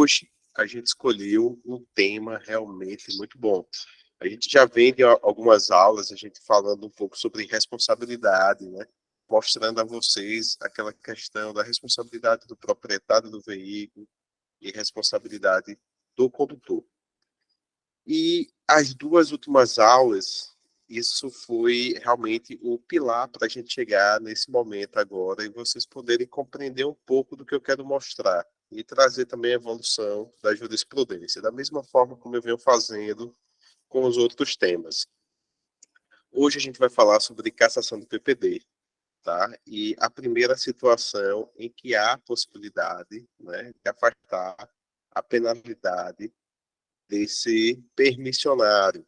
hoje a gente escolheu um tema realmente muito bom. A gente já vem de algumas aulas, a gente falando um pouco sobre responsabilidade, né? Mostrando a vocês aquela questão da responsabilidade do proprietário do veículo e responsabilidade do condutor. E as duas últimas aulas, isso foi realmente o pilar para a gente chegar nesse momento agora e vocês poderem compreender um pouco do que eu quero mostrar e trazer também a evolução da jurisprudência, da mesma forma como eu venho fazendo com os outros temas. Hoje a gente vai falar sobre cassação do PPD, tá? E a primeira situação em que há a possibilidade, né, de afastar a penalidade desse permissionário,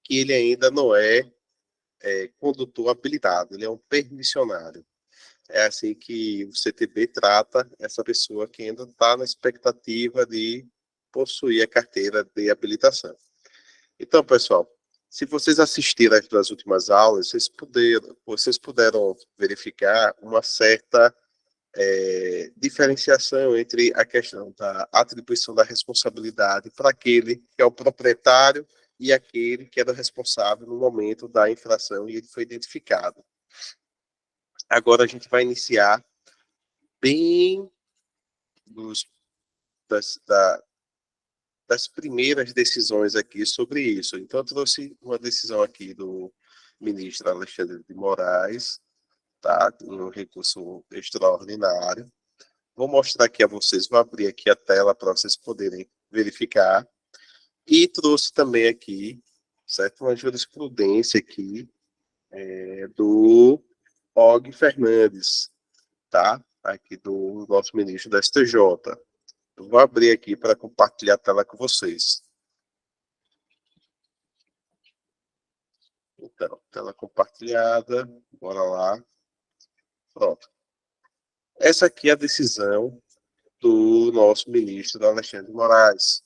que ele ainda não é condutor habilitado, ele é um permissionário. É assim que o CTB trata essa pessoa que ainda está na expectativa de possuir a carteira de habilitação. Então, pessoal, se vocês assistiram às duas últimas aulas, vocês puderam verificar uma certa diferenciação entre a questão da atribuição da responsabilidade para aquele que é o proprietário e aquele que era o responsável no momento da infração e ele foi identificado. Agora a gente vai iniciar bem dos, das, das primeiras decisões aqui sobre isso. Então, eu trouxe uma decisão aqui do ministro Alexandre de Moraes, tá? Um recurso extraordinário. Vou mostrar aqui a vocês, vou abrir aqui a tela para vocês poderem verificar. E trouxe também aqui, certo? Uma jurisprudência aqui do Og Fernandes, tá? Aqui do nosso ministro da STJ. Eu vou abrir aqui para compartilhar a tela com vocês. Então, tela compartilhada, bora lá. Pronto. Essa aqui é a decisão do nosso ministro Alexandre de Moraes.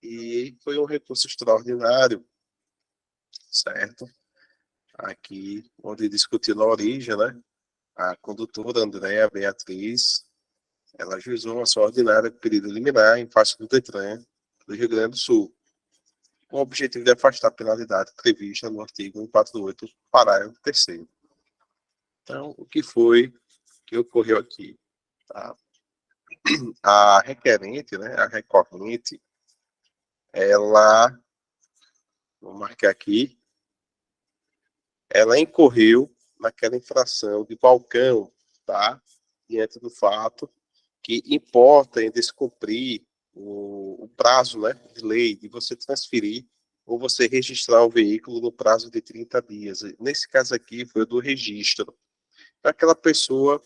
E foi um recurso extraordinário, certo? Aqui, onde discutiu na origem, né? A condutora Andréa Beatriz, ela ajuizou uma ação ordinária de pedido liminar em face do DETRAN do Rio Grande do Sul, com o objetivo de afastar a penalidade prevista no artigo 148, parágrafo 3º. Então, o que foi que ocorreu aqui? Tá? A requerente, né, a recorrente, ela, vou marcar aqui, ela incorreu naquela infração de balcão, tá? Diante do fato que importa em descumprir o prazo, né, de lei de você transferir ou você registrar o veículo no prazo de 30 dias. Nesse caso aqui foi o do registro. Aquela pessoa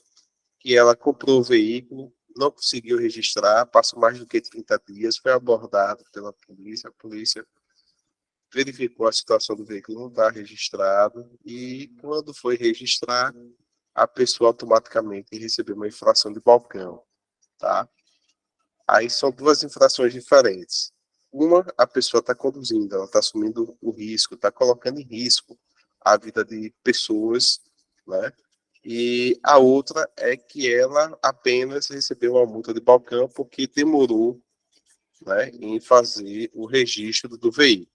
que ela comprou o veículo, não conseguiu registrar, passou mais do que 30 dias, foi abordado pela polícia, a polícia verificou a situação do veículo, não está registrado, e quando foi registrar, a pessoa automaticamente recebeu uma infração de balcão, tá? Aí são duas infrações diferentes. Uma, a pessoa está conduzindo, ela está assumindo o risco, está colocando em risco a vida de pessoas, né? E a outra é que ela apenas recebeu uma multa de balcão porque demorou, né, em fazer o registro do veículo.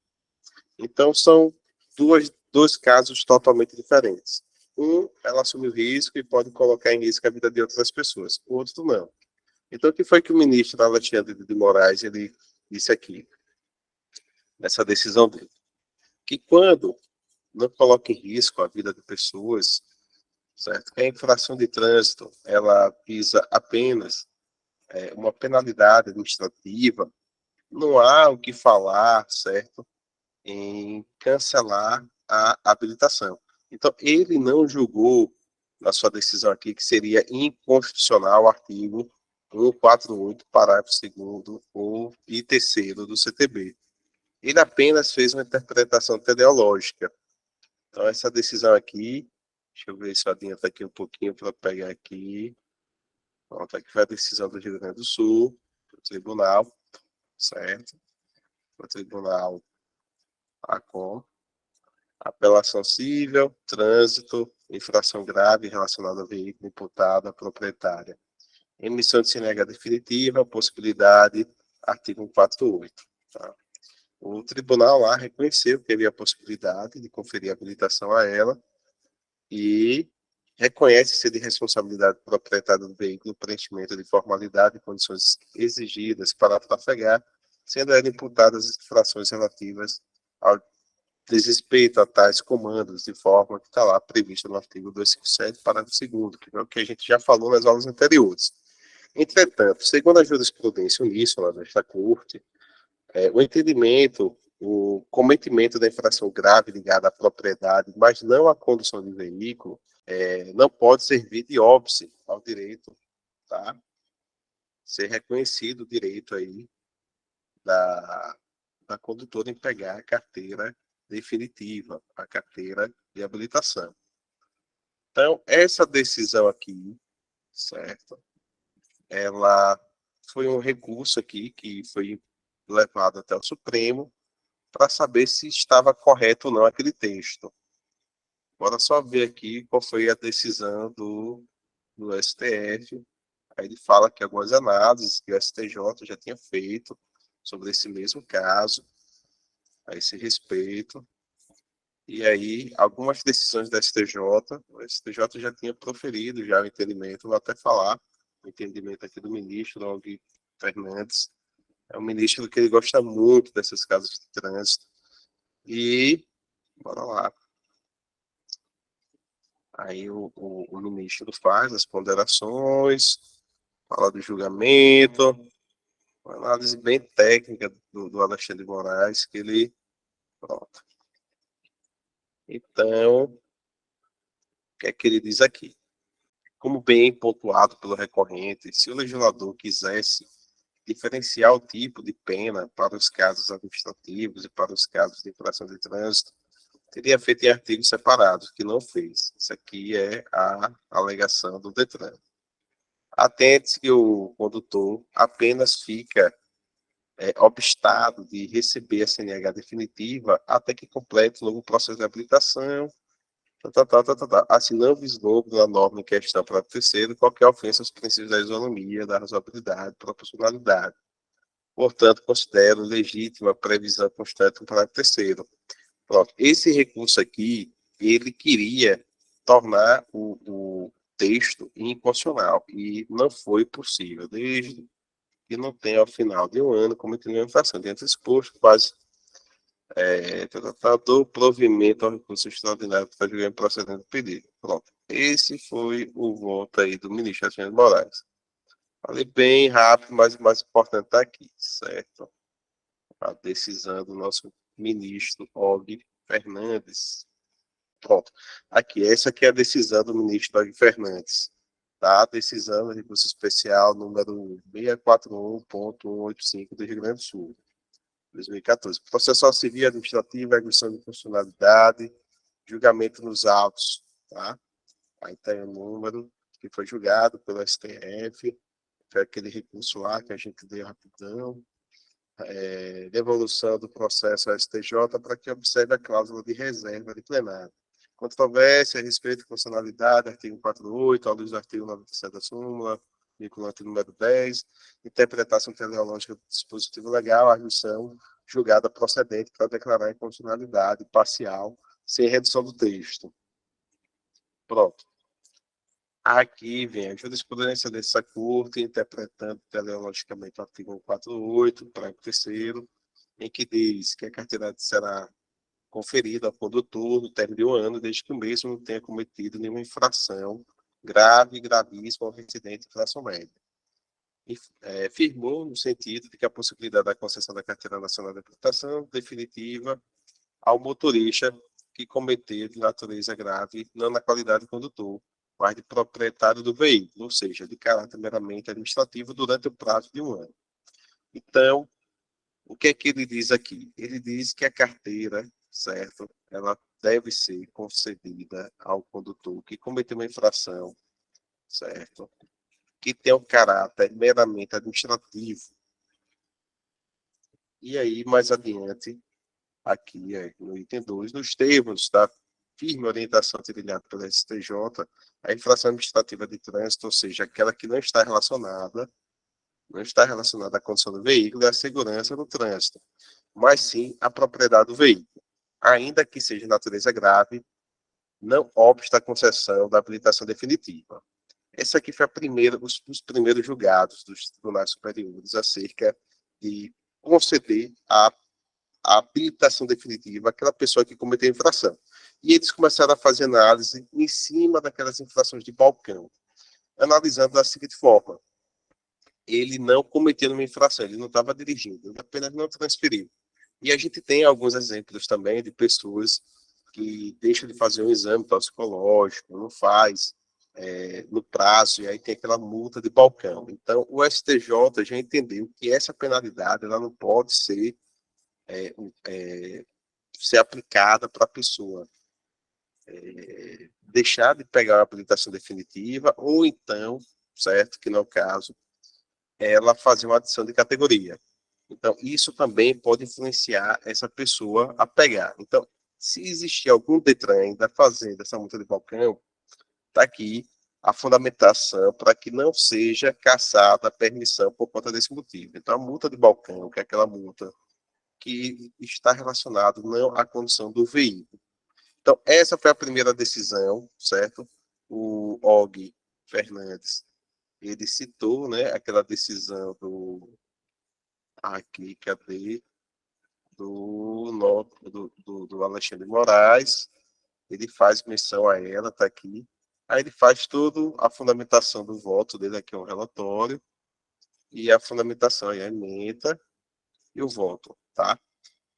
Então, são dois casos totalmente diferentes. Um, ela assume o risco e pode colocar em risco a vida de outras pessoas. O outro, não. Então, o que foi que o ministro Alexandre de Moraes ele disse aqui, nessa decisão dele? Que quando não coloca em risco a vida de pessoas, certo? A infração de trânsito, ela visa apenas uma penalidade administrativa, não há o que falar, certo? Em cancelar a habilitação. Então, ele não julgou, na sua decisão aqui, que seria inconstitucional o artigo 148, parágrafo 2º e 3º do CTB. Ele apenas fez uma interpretação teleológica. Então, essa decisão aqui, deixa eu ver se eu adianto aqui um pouquinho para pegar aqui. Pronto, aqui foi a decisão do Rio Grande do Sul, do tribunal, certo? O tribunal ACOM, apelação civil, trânsito, infração grave relacionada ao veículo imputado à proprietária. Emissão de CNH definitiva, possibilidade, artigo 148. Tá? O tribunal lá reconheceu que havia a possibilidade de conferir habilitação a ela e reconhece ser de responsabilidade do proprietário do veículo o preenchimento de formalidade e condições exigidas para trafegar, sendo elas imputadas as infrações relativas ao desrespeito a tais comandos, de forma que está lá previsto no artigo 257, parágrafo 2º, que é o que a gente já falou nas aulas anteriores. Entretanto, segundo a jurisprudência uníssona desta Corte, o entendimento, o cometimento da infração grave ligada à propriedade, mas não à condução de veículo, não pode servir de óbice ao direito, tá? Ser reconhecido o direito aí da condutora em pegar a carteira definitiva, a carteira de habilitação. Então, essa decisão aqui, certo? Ela foi um recurso aqui que foi levado até o Supremo para saber se estava correto ou não aquele texto. Bora só ver aqui qual foi a decisão do STF. Aí ele fala que algumas análises que o STJ já tinha feito sobre esse mesmo caso, a esse respeito. E aí, algumas decisões da STJ, o STJ já tinha proferido já o entendimento, vou até falar o entendimento aqui do ministro Og Fernandes. É um ministro que ele gosta muito desses casos de trânsito. E, bora lá. Aí o ministro faz as ponderações, fala do julgamento, uma análise bem técnica do Alexandre de Moraes, que ele... Pronto. Então, o que é que ele diz aqui? Como bem pontuado pelo recorrente, se o legislador quisesse diferenciar o tipo de pena para os casos administrativos e para os casos de infração de trânsito, teria feito em artigos separados, que não fez. Isso aqui é a alegação do Detran. Atente que o condutor apenas fica obstado de receber a CNH definitiva até que complete o novo processo de habilitação, assim não vislumbra a norma em questão para o terceiro qualquer ofensa aos princípios da isonomia, da razoabilidade, proporcionalidade. Portanto, considero legítima a previsão constante do parágrafo terceiro. Pronto. Esse recurso aqui, ele queria tornar o texto inconstitucional e não foi possível, desde que não tenha ao final de um ano cometendo uma infração. Dentro exposto, quase do provimento ao recurso extraordinário para julgamento procedente do pedido. Pronto. Esse foi o voto aí do ministro Alexandre de Moraes. Falei bem rápido, mas o mais importante está aqui, certo? A decisão do nosso ministro Og Fernandes. Pronto. Aqui, essa aqui é a decisão do ministro Og Fernandes. Tá? A decisão do recurso especial número 641.185 do Rio Grande do Sul, 2014. Processual civil administrativo, regressão de funcionalidade, julgamento nos autos. Tá? Aí tem o número que foi julgado pelo STF, foi aquele recurso lá que a gente deu rapidão. Devolução do processo ao STJ para que observe a cláusula de reserva de plenário. Controvérsia a respeito de funcionalidade, artigo 48, ao luz do artigo 97 da súmula, vinculante número 10, interpretação teleológica do dispositivo legal, arguição julgada procedente para declarar inconstitucionalidade parcial, sem redução do texto. Pronto. Aqui vem a jurisprudência dessa Corte, interpretando teleologicamente o artigo 148, parágrafo 3º, em que diz que a carteira será conferida ao condutor no término de um ano, desde que o mesmo não tenha cometido nenhuma infração grave, gravíssima ou reincidente de infração média. E, firmou no sentido de que a possibilidade da concessão da carteira nacional de habilitação definitiva ao motorista que cometeu de natureza grave, não na qualidade de condutor, mas de proprietário do veículo, ou seja, de caráter meramente administrativo durante o prazo de um ano. Então, o que é que ele diz aqui? Ele diz que a carteira, certo, ela deve ser concedida ao condutor que cometeu uma infração, certo, que tem um caráter meramente administrativo. E aí, mais adiante, aqui no item 2, nos termos da firme orientação trilhada pela STJ, a infração administrativa de trânsito, ou seja, aquela que não está relacionada à condição do veículo e à segurança do trânsito, mas sim à propriedade do veículo, ainda que seja de natureza grave, não obsta a concessão da habilitação definitiva. Esse aqui foi os primeiros julgados dos tribunais superiores acerca de conceder a habilitação definitiva àquela pessoa que cometeu a infração. E eles começaram a fazer análise em cima daquelas infrações de balcão, analisando da seguinte forma: ele não cometeu uma infração, ele não estava dirigindo, ele apenas não transferiu. E a gente tem alguns exemplos também de pessoas que deixam de fazer um exame toxicológico, não faz no prazo, e aí tem aquela multa de balcão. Então, o STJ já entendeu que essa penalidade ela não pode ser aplicada para a pessoa deixar de pegar a habilitação definitiva, ou então, certo, que no caso, ela fazer uma adição de categoria. Então, isso também pode influenciar essa pessoa a pegar. Então, se existir algum Detran ainda fazendo essa multa de balcão, está aqui a fundamentação para que não seja cassada a permissão por conta desse motivo. Então, a multa de balcão, que é aquela multa que está relacionada não à condição do veículo. Então, essa foi a primeira decisão, certo? O Og Fernandes, ele citou, né, aquela decisão aqui, cadê? Do Alexandre Moraes, ele faz menção a ela, está aqui. Aí ele faz toda a fundamentação do voto dele, aqui é um relatório, e a fundamentação aí, a ementa e o voto, tá?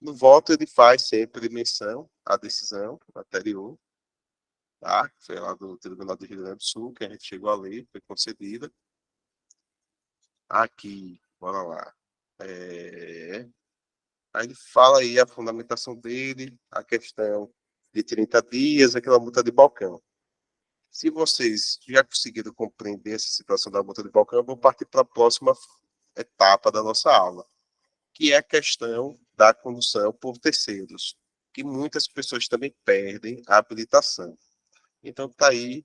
No voto ele faz sempre menção à decisão anterior, tá? Foi lá do Tribunal do Rio Grande do Sul, que a gente chegou a ler, foi concedida. Aqui, bora lá. Aí ele fala aí a fundamentação dele, a questão de 30 dias, aquela multa de balcão. Se vocês já conseguiram compreender essa situação da multa de balcão, eu vou partir para a próxima etapa da nossa aula, que é a questão da condução por terceiros, que muitas pessoas também perdem a habilitação. Então, está aí,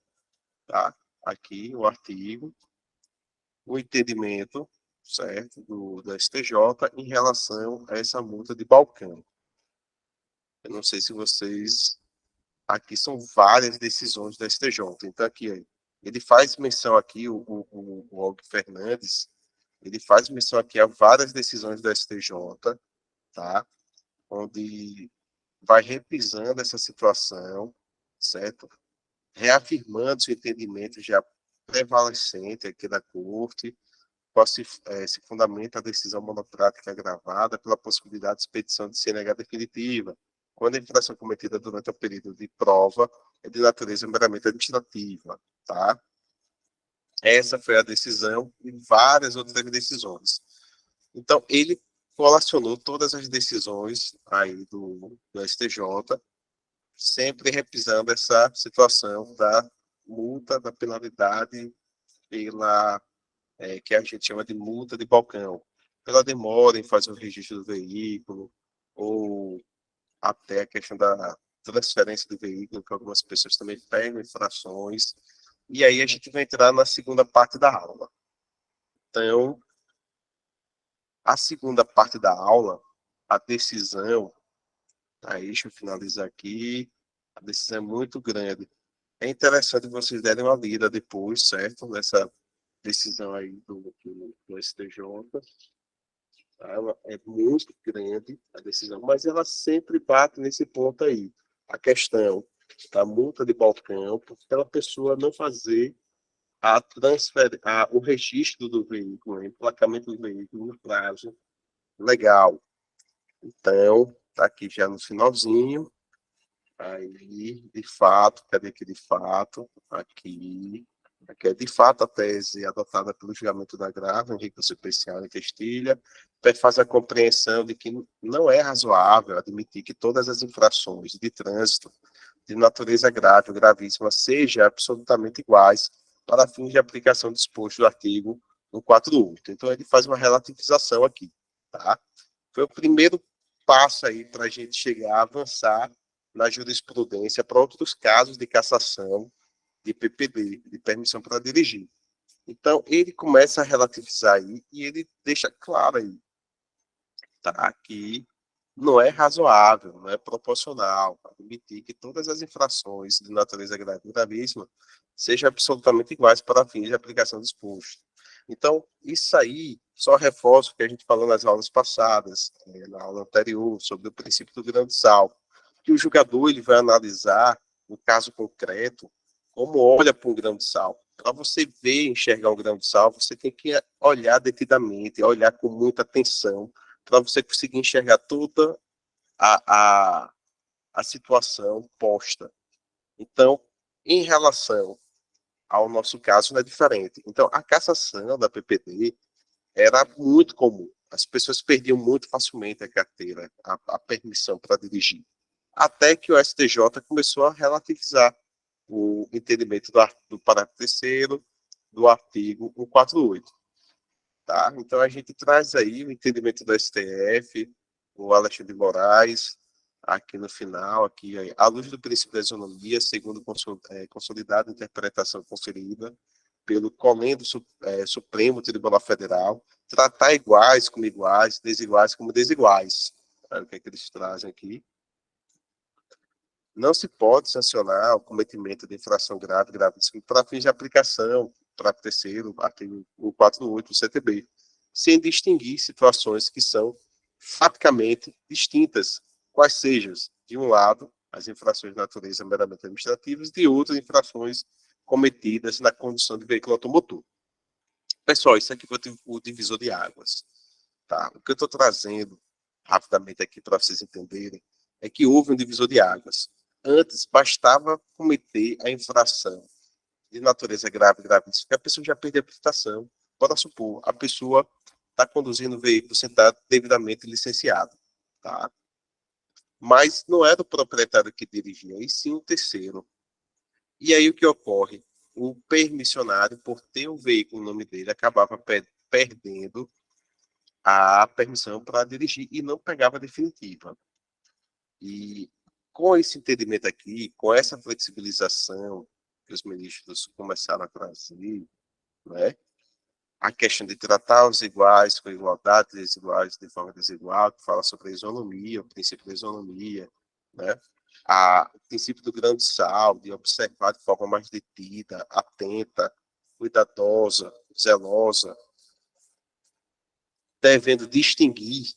tá? Aqui o artigo, o entendimento, certo, do STJ em relação a essa multa de balcão. Eu não sei se vocês... Aqui são várias decisões do STJ. Então, aqui, ele faz menção aqui, o Og Fernandes, ele faz menção aqui a várias decisões do STJ, tá? Onde vai repisando essa situação, certo? Reafirmando seu entendimento já prevalecente aqui da Corte, qual se fundamenta a decisão monocrática agravada pela possibilidade de expedição de CNH definitiva, quando a infração cometida durante o período de prova é de natureza meramente administrativa, tá? Essa foi a decisão e várias outras decisões. Então, ele colacionou todas as decisões aí do STJ, sempre repisando essa situação da multa, da penalidade pela que a gente chama de multa de balcão, pela demora em fazer o registro do veículo, ou até a questão da transferência do veículo, que algumas pessoas também pegam infrações. E aí a gente vai entrar na segunda parte da aula. Então, a segunda parte da aula, a decisão, aí deixa eu finalizar aqui, a decisão é muito grande. É interessante vocês derem uma lida depois, certo? Nessa decisão aí do STJ. Ela é muito grande a decisão, mas ela sempre bate nesse ponto aí. A questão da multa de balcão, por aquela pessoa não fazer o registro do veículo, o emplacamento do veículo no prazo legal. Então, está aqui já no finalzinho. Aí, de fato, cadê aqui de fato? Aqui é de fato a tese adotada pelo julgamento da agravo, em recurso especial em Castilha, faz a compreensão de que não é razoável admitir que todas as infrações de trânsito de natureza grave ou gravíssima sejam absolutamente iguais para fins de aplicação disposto do artigo 148. Então, ele faz uma relativização aqui, tá? Foi o primeiro passo aí para a gente chegar a avançar na jurisprudência para outros casos de cassação de PPD, de permissão para dirigir. Então, ele começa a relativizar aí e ele deixa claro aí, tá, que não é razoável, não é proporcional admitir que todas as infrações de natureza grave e gravíssima sejam absolutamente iguais para fins de aplicação do disposto. Então, isso aí só reforça o que a gente falou nas aulas passadas, na aula anterior, sobre o princípio do grão de sal, que o julgador ele vai analisar o caso concreto como olha para um grão de sal. Para você ver, enxergar um grão de sal, você tem que olhar detidamente, olhar com muita atenção, para você conseguir enxergar toda a, a, a situação posta. Então, em relação ao nosso caso, não é diferente. Então, a cassação da PPD era muito comum. As pessoas perdiam muito facilmente a carteira, a permissão para dirigir. Até que o STJ começou a relativizar o entendimento do parágrafo 3º do artigo 148. Tá? Então, a gente traz aí o entendimento do STF, o Alexandre de Moraes, aqui no final, aqui, à luz do princípio da isonomia, segundo consolidada interpretação conferida pelo Colendo Supremo Tribunal Federal, tratar iguais como iguais, desiguais como desiguais. O que é que eles trazem aqui? Não se pode sancionar o cometimento de infração grave, gravíssima, para fins de aplicação, para terceiro, artigo 148 do CTB, sem distinguir situações que são faticamente distintas, quais sejam, de um lado, as infrações de natureza meramente administrativas, de outras, infrações cometidas na condução de veículo automotor. Pessoal, isso aqui foi o divisor de águas. Tá? O que eu estou trazendo rapidamente aqui para vocês entenderem é que houve um divisor de águas. Antes, bastava cometer a infração de natureza grave, gravíssima, que a pessoa já perdeu a habilitação. Bora supor, a pessoa está conduzindo o veículo sentado devidamente licenciado. Tá? Mas não era o proprietário que dirigia, e sim o terceiro. E aí o que ocorre? O permissionário, por ter o veículo no nome dele, acabava perdendo a permissão para dirigir e não pegava a definitiva. E com esse entendimento aqui, com essa flexibilização que os ministros começaram a trazer, né, a questão de tratar os iguais com igualdade, desiguais de forma desigual, que fala sobre a isonomia, o princípio da isonomia, né, o princípio do grão de sal, de observar de forma mais detida, atenta, cuidadosa, zelosa, devendo distinguir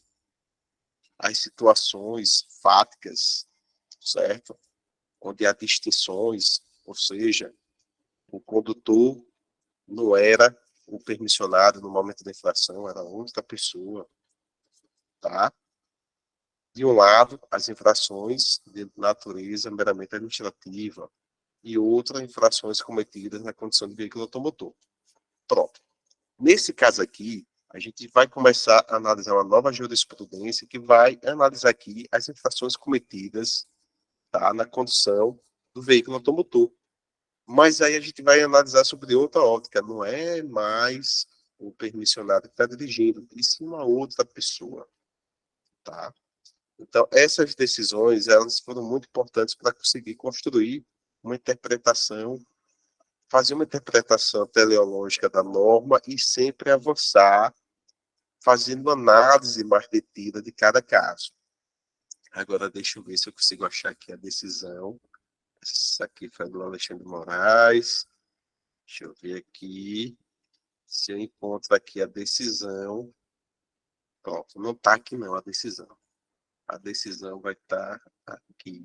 as situações fáticas, certo? Onde há distinções, ou seja, o condutor não era o permissionário no momento da infração, era outra pessoa, tá? De um lado, as infrações de natureza meramente administrativa e outra, infrações cometidas na condição de veículo automotor. Pronto. Nesse caso aqui, a gente vai começar a analisar uma nova jurisprudência que vai analisar aqui as infrações cometidas, tá, na condução do veículo automotor. Mas aí a gente vai analisar sobre outra ótica, não é mais o permissionário que está dirigindo, e sim uma outra pessoa, tá? Então, essas decisões, elas foram muito importantes para conseguir construir uma interpretação, fazer uma interpretação teleológica da norma e sempre avançar, fazendo análise mais detida de cada caso. Agora, deixa eu ver se eu consigo achar aqui a decisão. Essa aqui foi do Alexandre Moraes. Deixa eu ver aqui se eu encontro aqui a decisão. Pronto, não está aqui não a decisão. A decisão vai estar aqui.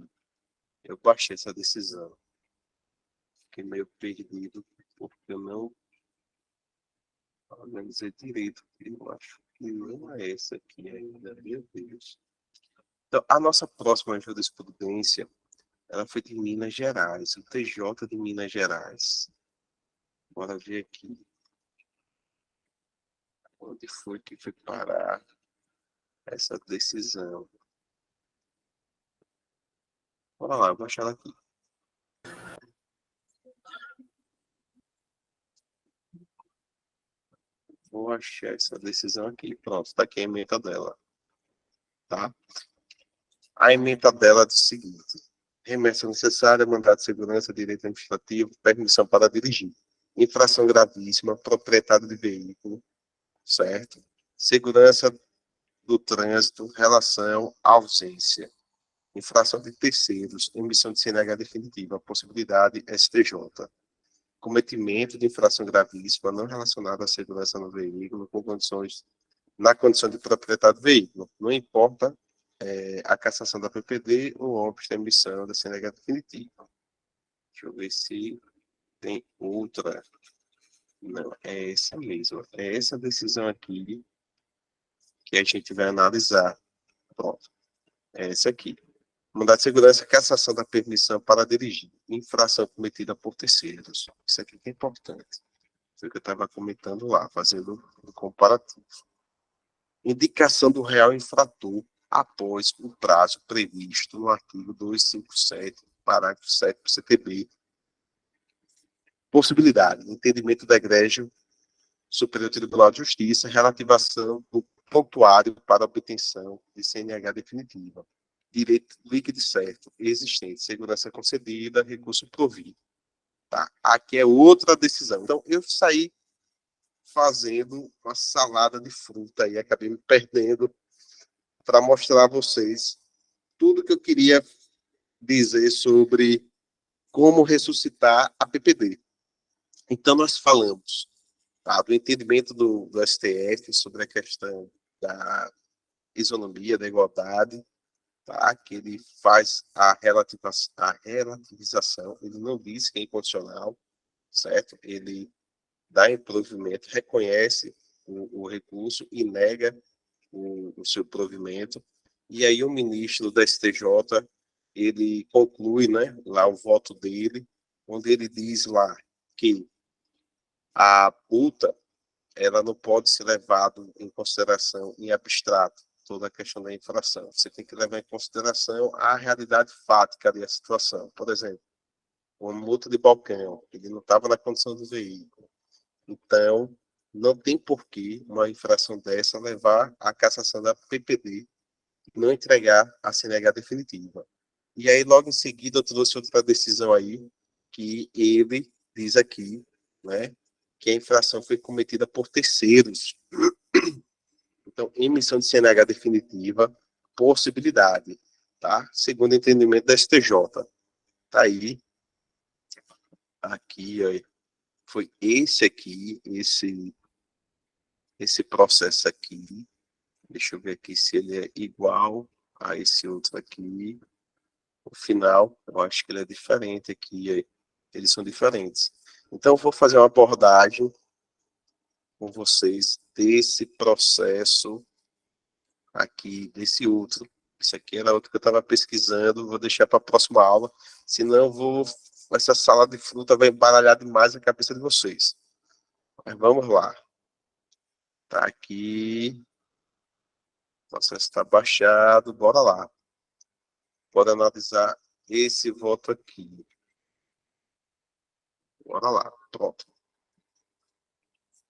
Eu baixei essa decisão. Fiquei meio perdido porque eu não analisei direito. Eu acho que não é essa aqui ainda, meu Deus. Então, a nossa próxima jurisprudência, ela foi de Minas Gerais, o TJ de Minas Gerais. Bora ver aqui. Onde foi que foi parar essa decisão? Bora lá, eu vou achar ela aqui. Vou achar essa decisão aqui. Pronto, está aqui a ementa dela. Tá? A ementa dela é o seguinte. remessa necessária, mandado de segurança, direito administrativo, permissão para dirigir. Infração gravíssima, proprietário de veículo, certo? Segurança do trânsito, relação, ausência. Infração de terceiros, emissão de CNH definitiva, possibilidade STJ. Cometimento de infração gravíssima não relacionada à segurança no veículo, com condições, na condição de proprietário do veículo. Não importa a cassação da PPD ou óbito da emissão da CNH definitiva. Deixa eu ver se tem outra. Não, é essa mesmo. É essa decisão aqui que a gente vai analisar. Pronto. É essa aqui. Mandado de segurança, cassação da permissão para dirigir. Infração cometida por terceiros. Isso aqui que é importante. Foi o que eu estava comentando lá, fazendo um comparativo. Indicação do real infrator após o prazo previsto no artigo 257, parágrafo 7 do CTB. Possibilidade, entendimento do egrégio Superior Tribunal de Justiça, relativação do prontuário para obtenção de CNH definitiva. Direito líquido certo, existente, segurança concedida, recurso provido. Tá? Aqui é outra decisão. Então, eu saí fazendo uma salada de fruta e acabei me perdendo para mostrar a vocês tudo que eu queria dizer sobre como ressuscitar a PPD. Então, nós falamos do entendimento do STF sobre a questão da isonomia, da igualdade, tá? Que ele faz a relativização, ele não diz que é incondicional, certo? Ele dá improvimento, reconhece o recurso e nega o seu provimento. E aí o ministro da STJ, ele conclui, né, lá o voto dele, onde ele diz lá que a multa ela não pode ser levada em consideração em abstrato, toda a questão da infração. Você tem que levar em consideração a realidade fática da situação. Por exemplo, uma multa de balcão, ele não estava na condição do veículo. Então, não tem porquê uma infração dessa levar à cassação da PPD e não entregar a CNH definitiva. E aí, logo em seguida, eu trouxe outra decisão aí, que ele diz aqui, né, que a infração foi cometida por terceiros. Então, emissão de CNH definitiva, possibilidade, tá? Segundo o entendimento da STJ. Tá aí. Aqui, ó, foi esse aqui, esse processo aqui. Deixa eu ver aqui se ele é igual a esse outro aqui. O final, eu acho que ele é diferente aqui. Eles são diferentes. Então, eu vou fazer uma abordagem com vocês desse processo aqui, desse outro. Isso aqui era outro que eu estava pesquisando, vou deixar para a próxima aula, senão essa sala de fruta vai embaralhar demais a cabeça de vocês. Mas vamos lá. Tá aqui. O processo está baixado, bora lá. Bora analisar esse voto aqui. Bora lá, pronto.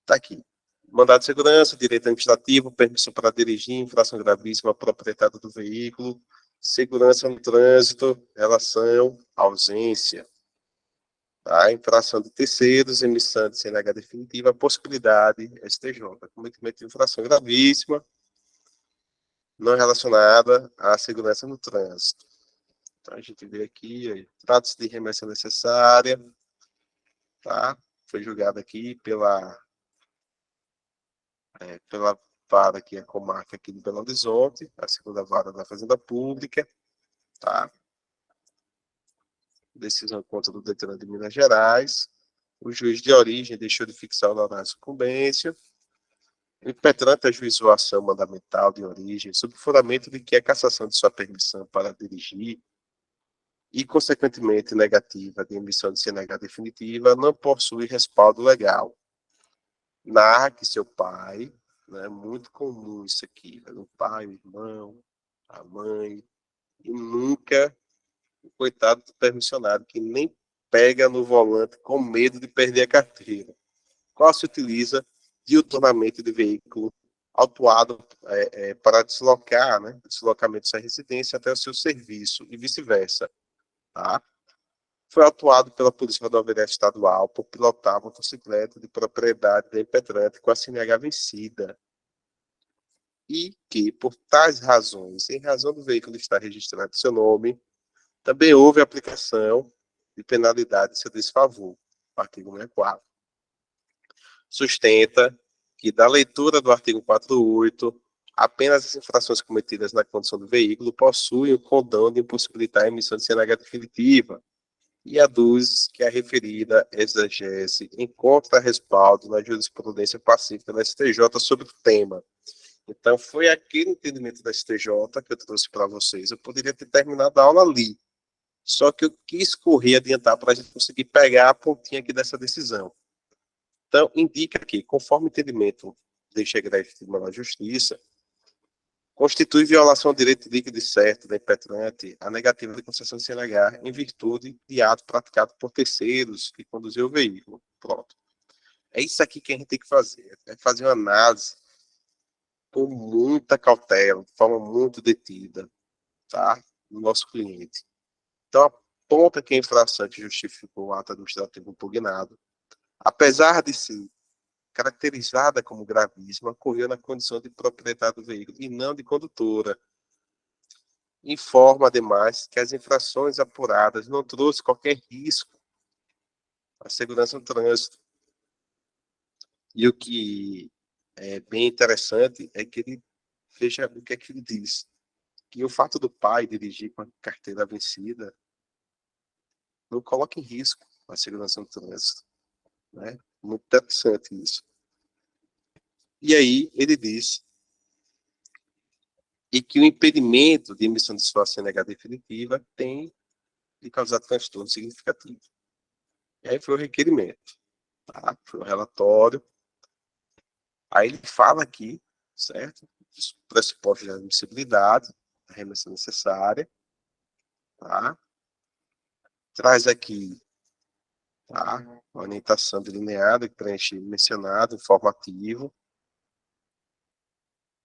Tá aqui. Mandado de segurança, direito administrativo, permissão para dirigir, infração gravíssima, proprietário do veículo, segurança no trânsito, relação, ausência. Tá? Infração de terceiros, emissão de CNH definitiva, possibilidade, STJ, cometimento de infração gravíssima, não relacionada à segurança no trânsito. Então, a gente vê aqui, trata-se de remessa necessária, tá? Foi julgado aqui pela vara que é a comarca aqui de Belo Horizonte, a segunda vara da Fazenda Pública, tá? Decisão contra do Detran de Minas Gerais. O juiz de origem deixou de fixar o horário de sucumbência. O impetrante ajuizou a ação mandamental de origem sob o fundamento de que a cassação de sua permissão para dirigir e, consequentemente, negativa de emissão de CNH definitiva não possui respaldo legal. Narra que seu pai, né, é muito comum isso aqui, né, o pai, o irmão, a mãe, e nunca o coitado do permissionário, que nem pega no volante com medo de perder a carteira, qual se utiliza diuturnamente de veículo autuado para deslocar, né, deslocamento da sua residência até o seu serviço e vice-versa. tá? Foi autuado pela Polícia Rodoviária Estadual por pilotar motocicleta de propriedade da impetrante com a CNH vencida. E que, por tais razões, em razão do veículo estar registrado em seu nome, também houve aplicação de penalidade em seu desfavor. Artigo 64. Sustenta que, da leitura do artigo 48, apenas as infrações cometidas na condução do veículo possuem o condão de impossibilitar a emissão de CNH definitiva, e aduz que a referida exegese encontra respaldo na jurisprudência pacífica da STJ sobre o tema. Então, foi aquele entendimento da STJ que eu trouxe para vocês. Eu poderia ter terminado a aula ali, só que eu quis correr adiantar para a gente conseguir pegar a pontinha aqui dessa decisão. Então, indica que, conforme o entendimento deste egrégio Tribunal da Justiça, constitui violação ao direito líquido e certo da impetrante a negativa de concessão de CNH em virtude de ato praticado por terceiros que conduziu o veículo. Pronto. É isso aqui que a gente tem que fazer. É fazer uma análise com muita cautela, de forma muito detida, tá? No nosso cliente. Então, aponta que a infração que justificou o ato administrativo impugnado, apesar de ser caracterizada como gravíssima, ocorreu na condição de proprietário do veículo e não de condutora. Informa, ademais, que as infrações apuradas não trouxeram qualquer risco à segurança no trânsito. E o que é bem interessante é que ele veja o que é que ele diz. Que o fato do pai dirigir com a carteira vencida não coloca em risco a segurança no trânsito. Né? Muito interessante isso. E aí ele diz e que o impedimento de emissão de sua CNH definitiva tem de causar transtorno significativo. E aí foi o requerimento, tá? Foi o relatório. Aí ele fala aqui, certo? Os pressupostos de admissibilidade, a remessa necessária, tá? Traz aqui, tá? Uma orientação delineada, preenchido, mencionado, informativo,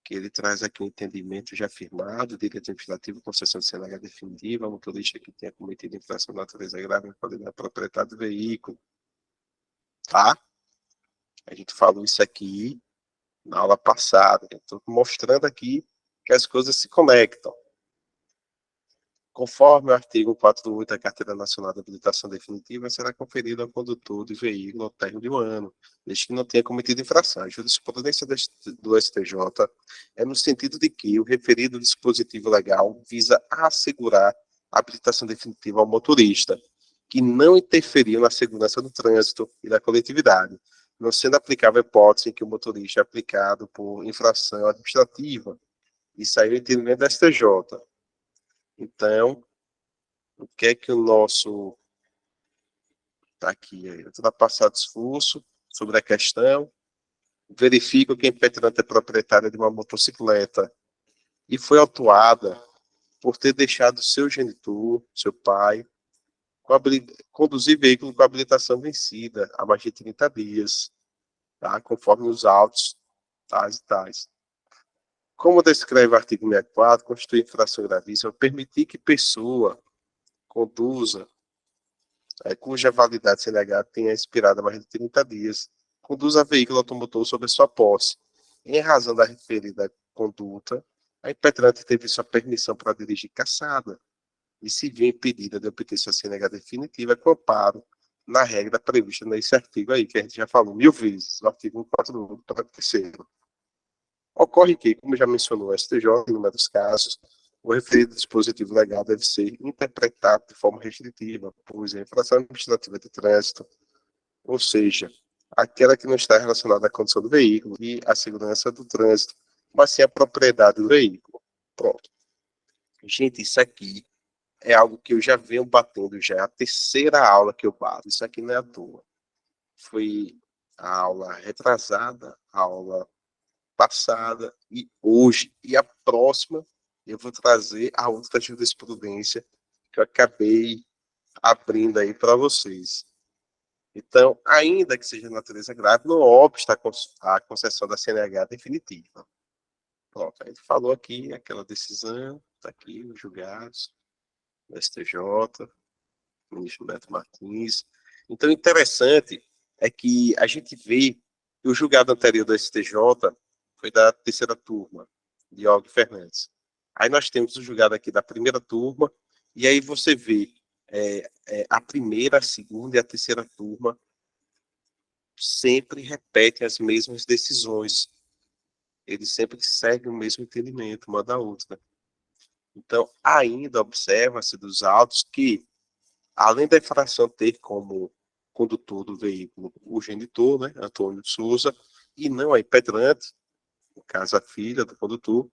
que ele traz aqui um entendimento já firmado, direito legislativo, concessão de CNH definitiva, motorista que tenha cometido infração de natureza grave na qualidade proprietária do veículo, tá? A gente falou isso aqui na aula passada, estou mostrando aqui que as coisas se conectam. Conforme o artigo 48 da Carteira Nacional de Habilitação Definitiva, será conferido ao condutor do veículo ao término de um ano, desde que não tenha cometido infração. A jurisprudência do STJ é no sentido de que o referido dispositivo legal visa assegurar a habilitação definitiva ao motorista, que não interferiu na segurança do trânsito e da coletividade, não sendo aplicável a hipótese em que o motorista é aplicado por infração administrativa. Isso aí é o entendimento da STJ. Então, o que é que o nosso... Está aqui, ultrapassar discurso sobre a questão, verifica que a impetrante é proprietária de uma motocicleta e foi autuada por ter deixado seu genitor, seu pai, conduzir veículo com habilitação vencida há mais de 30 dias, tá? Conforme os autos tais e tais. Como descreve o artigo 64, constitui infração gravíssima permitir que pessoa conduza cuja validade CNH tenha expirado há mais de 30 dias, conduza veículo automotor sob a sua posse. Em razão da referida conduta, a impetrante teve sua permissão para dirigir cassada e se viu impedida de obter sua CNH definitiva com amparo na regra prevista nesse artigo aí, que a gente já falou 1000 vezes, o artigo 148, parágrafo 3º. Ocorre que, como já mencionou o STJ, em números casos, o referido dispositivo legal deve ser interpretado de forma restritiva, pois a infração administrativa de trânsito, ou seja, aquela que não está relacionada à condição do veículo e à segurança do trânsito, mas sim à propriedade do veículo. Pronto. Gente, isso aqui é algo que eu já venho batendo já, é a terceira aula que eu bato, isso aqui não é à toa. Foi a aula retrasada, a aula passada e hoje. E a próxima eu vou trazer a outra jurisprudência que eu acabei abrindo aí para vocês. Então, ainda que seja de natureza grave, não obsta a concessão da CNH definitiva. Pronto, a gente falou aqui aquela decisão, está aqui os julgados do STJ. ministro Beto Martins. Então, interessante é que a gente vê que o julgado anterior do STJ foi da terceira turma, de Og Fernandes. Aí nós temos o julgado aqui da primeira turma, e aí você vê a primeira, a segunda e a terceira turma sempre repetem as mesmas decisões. Eles sempre seguem o mesmo entendimento, uma da outra. Então, ainda observa-se dos autos que, além da infração ter como condutor do veículo o genitor, né, Antônio Souza, e não a impetrante, no caso a filha do condutor,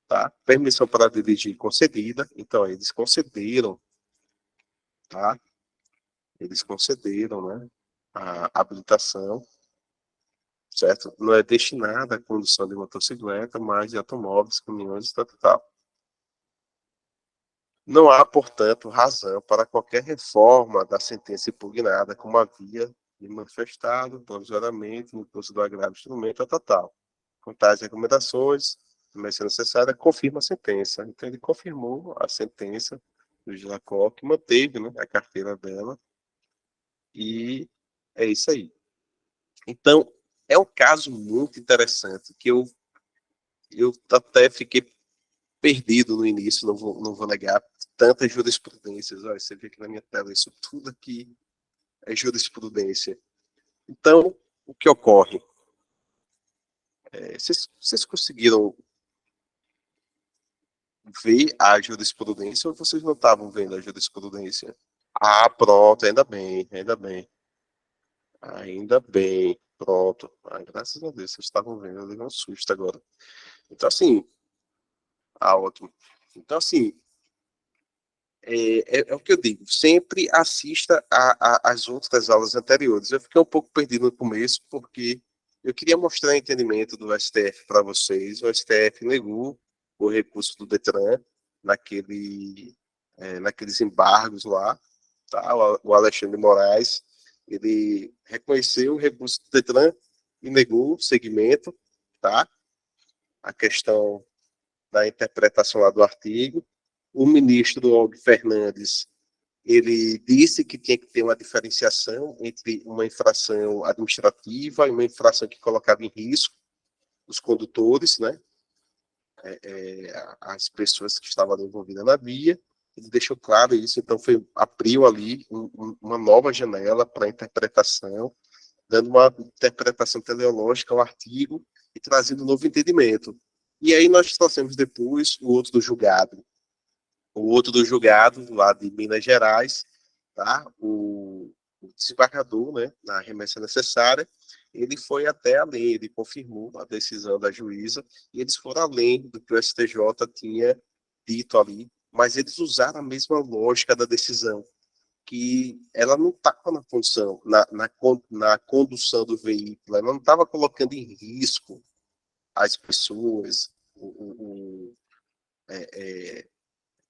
tá? Permissão para dirigir concedida, então eles concederam, tá? Eles concederam, né, a habilitação, certo? Não é destinada à condução de motocicleta, mas de automóveis, caminhões e tal. Não há, portanto, razão para qualquer reforma da sentença impugnada, como havia manifestado provisoriamente no curso do agravo instrumento tal. Com tais recomendações, mas se necessária, confirma a sentença. Então, ele confirmou a sentença do Gilacó, que manteve, né, a carteira dela, e é isso aí. Então, é um caso muito interessante, que eu até fiquei perdido no início, não vou negar, tantas jurisprudências. Olha, você vê aqui na minha tela, isso tudo aqui é jurisprudência. Então, o que ocorre? Vocês conseguiram ver a jurisprudência ou vocês não estavam vendo a jurisprudência? Ah, pronto, ainda bem, ainda bem. Ainda bem, pronto. Ah, graças a Deus, vocês estavam vendo, eu levei um susto agora. Então, assim, ótimo. Então, assim, é o que eu digo, sempre assista às outras aulas anteriores. Eu fiquei um pouco perdido no começo, porque eu queria mostrar o entendimento do STF para vocês. O STF negou o recurso do Detran naqueles embargos lá, tá? O Alexandre de Moraes, ele reconheceu o recurso do Detran e negou o segmento, tá? A questão da interpretação lá do artigo. O ministro Og Fernandes, ele disse que tinha que ter uma diferenciação entre uma infração administrativa e uma infração que colocava em risco os condutores, né, as pessoas que estavam envolvidas na via. Ele deixou claro isso, então abriu ali uma nova janela para interpretação, dando uma interpretação teleológica ao artigo e trazendo um novo entendimento. E aí nós trouxemos depois o outro do julgado, lá de Minas Gerais, tá? O desembargador, né, na remessa necessária, ele foi até além, ele confirmou a decisão da juíza, e eles foram além do que o STJ tinha dito ali, mas eles usaram a mesma lógica da decisão, que ela não estava na condução, na condução do veículo, ela não estava colocando em risco as pessoas,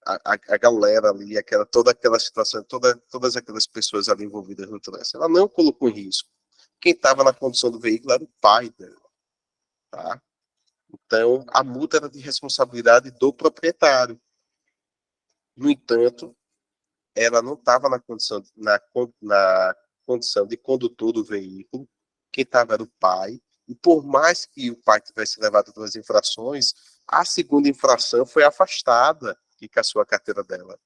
a galera ali, toda aquela situação, todas aquelas pessoas ali envolvidas no trânsito. Ela não colocou em risco. Quem estava na condução do veículo era o pai dela. Tá? Então, a multa era de responsabilidade do proprietário. No entanto, ela não estava na condição de condutor do veículo. Quem estava era o pai. E por mais que o pai tivesse levado duas infrações, a segunda infração foi afastada e caçou a carteira dela.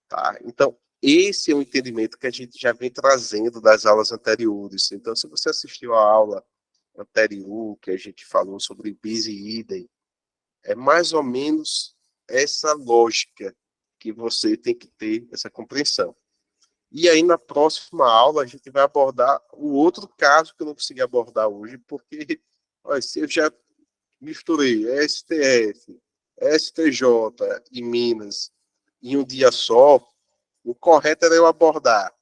Tá? Então, esse é o entendimento que a gente já vem trazendo das aulas anteriores. Então, se você assistiu à aula anterior, que a gente falou sobre bis e idem, é mais ou menos essa lógica que você tem que ter, essa compreensão. E aí, na próxima aula, a gente vai abordar o outro caso que eu não consegui abordar hoje, porque olha, se eu já misturei STF, STJ e Minas em um dia só, o correto era eu abordar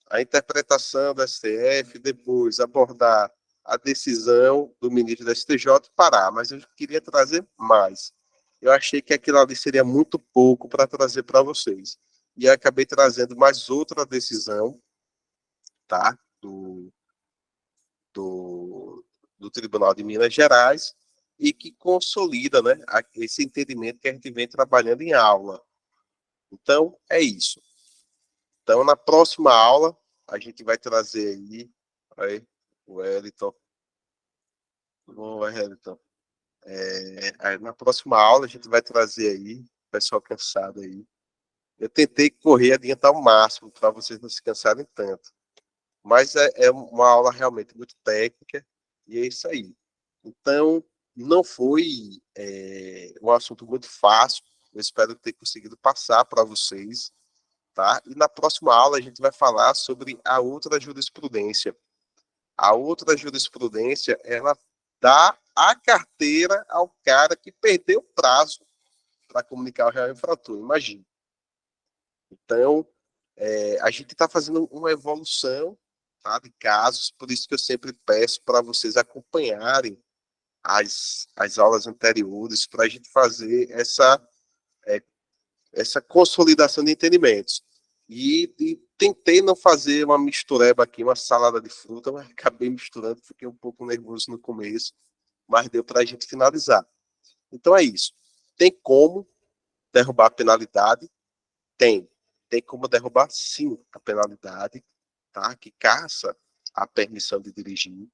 a interpretação do STF, depois abordar a decisão do ministro da STJ e parar, mas eu queria trazer mais. Eu achei que aquilo ali seria muito pouco para trazer para vocês. E eu acabei trazendo mais outra decisão, tá? Do Tribunal de Minas Gerais, e que consolida, né, esse entendimento que a gente vem trabalhando em aula. Então, é isso. Então, na próxima aula, a gente vai trazer aí o Wellington. Boa, Wellington. Aí na próxima aula, a gente vai trazer aí, o pessoal cansado aí. Eu tentei correr, adiantar o máximo, para vocês não se cansarem tanto. Mas é uma aula realmente muito técnica, e é isso aí. Então, não foi um assunto muito fácil. Eu espero ter conseguido passar para vocês, tá? E na próxima aula a gente vai falar sobre a outra jurisprudência. A outra jurisprudência, ela dá a carteira ao cara que perdeu o prazo para comunicar o real infrator. Imagina. Então, a gente está fazendo uma evolução, tá, de casos, por isso que eu sempre peço para vocês acompanharem as aulas anteriores, para a gente fazer é, essa consolidação de entendimentos. E tentei não fazer uma mistureba aqui, uma salada de fruta, mas acabei misturando, fiquei um pouco nervoso no começo, mas deu para a gente finalizar. Então é isso. Tem como derrubar a penalidade? Tem. Tem como derrubar, sim, a penalidade, tá? Que caça a permissão de dirigir.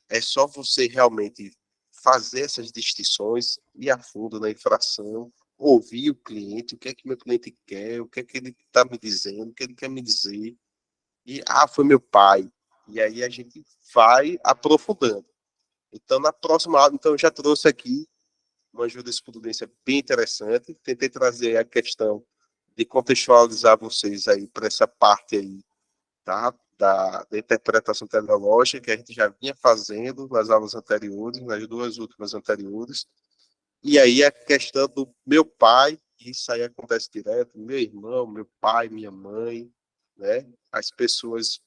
É só você realmente fazer essas distinções, ir a fundo na infração, ouvir o cliente, o que é que meu cliente quer, o que é que ele está me dizendo, o que ele quer me dizer. E, foi meu pai. E aí a gente vai aprofundando. Então, na próxima aula, então, eu já trouxe aqui uma jurisprudência bem interessante. Tentei trazer a questão de contextualizar vocês aí para essa parte aí, tá? Da interpretação teleológica que a gente já vinha fazendo nas aulas anteriores, nas duas últimas anteriores. E aí a questão do meu pai, isso aí acontece direto, meu irmão, meu pai, minha mãe, né? As pessoas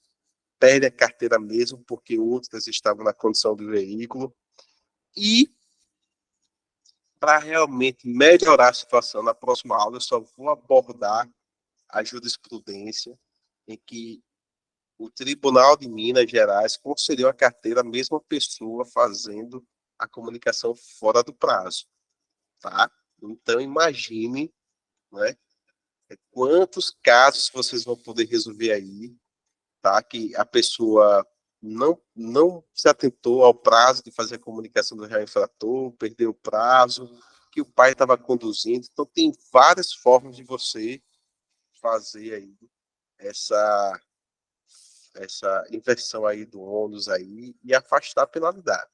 perdem a carteira mesmo porque outras estavam na condição do veículo. E para realmente melhorar a situação na próxima aula, eu só vou abordar a jurisprudência em que o Tribunal de Minas Gerais concedeu a carteira à mesma pessoa fazendo a comunicação fora do prazo, tá? Então imagine, né, quantos casos vocês vão poder resolver aí, tá? Que a pessoa não se atentou ao prazo de fazer a comunicação do real infrator, perdeu o prazo, que o pai estava conduzindo. Então tem várias formas de você fazer aí essa inversão aí do ônus aí e afastar a penalidade.